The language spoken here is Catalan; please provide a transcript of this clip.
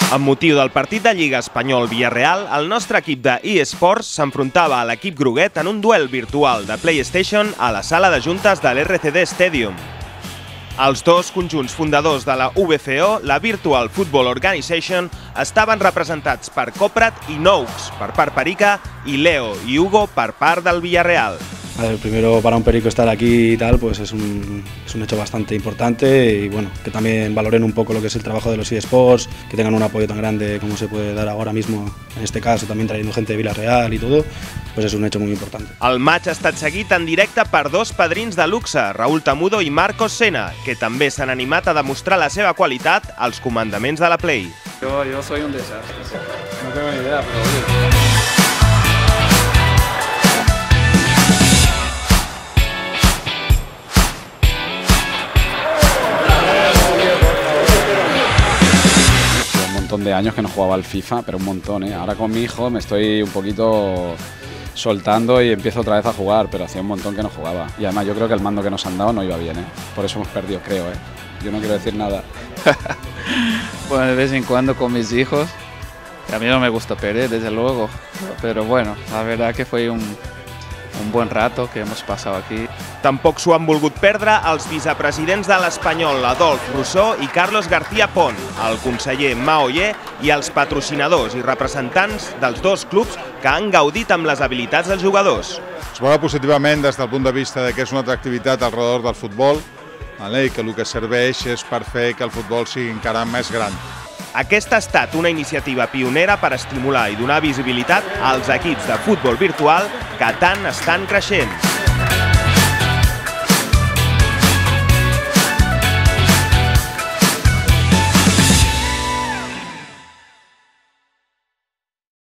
Amb motiu del partit de Lliga Espanyol-Villarreal, el nostre equip de eSports s'enfrontava a l'equip groguet en un duel virtual de PlayStation a la sala de juntes de l'RCD Stadium. Els dos conjunts fundadors de la VFO, la Virtual Football Organization, estaven representats per Coprat i Noux, per part Perica, i Leo i Hugo, per part del Villarreal. Primero, para un Perico estar aquí y tal, pues es un hecho bastante importante y bueno, que también valoren un poco lo que es el trabajo de los eSports, que tengan un apoyo tan grande como se puede dar ahora mismo, en este caso también trayendo gente de Villarreal y todo, pues es un hecho muy importante. El match ha estat seguit en directe per dos padrins de luxe, Raúl Tamudo i Marcos Sena, que també s'han animat a demostrar la seva qualitat als comandaments de la Play. Yo soy un desastre, no tengo ni idea, pero oye. De años que no jugaba al FIFA, pero un montón, ¿eh? Ahora con mi hijo me estoy un poquito soltando y empiezo otra vez a jugar, pero hacía un montón que no jugaba. Y además yo creo que el mando que nos han dado no iba bien, ¿eh? Por eso hemos perdido, creo, ¿eh? Yo no quiero decir nada. Bueno, de vez en cuando con mis hijos, que a mí no me gusta perder, desde luego, pero bueno, la verdad que fue un buen rato que hemos pasado aquí. Tampoc s'ho han volgut perdre els vicepresidents de l'Espanyol, Adolf Rousseau i Carlos García Pont, el conseller Mao Ye i els patrocinadors i representants dels dos clubs que han gaudit amb les habilitats dels jugadors. Es veurà positivament des del punt de vista que és una altra activitat al redor del futbol i que el que serveix és per fer que el futbol sigui encara més gran. Aquesta ha estat una iniciativa pionera per estimular i donar visibilitat als equips de futbol virtual que tant estan creixent.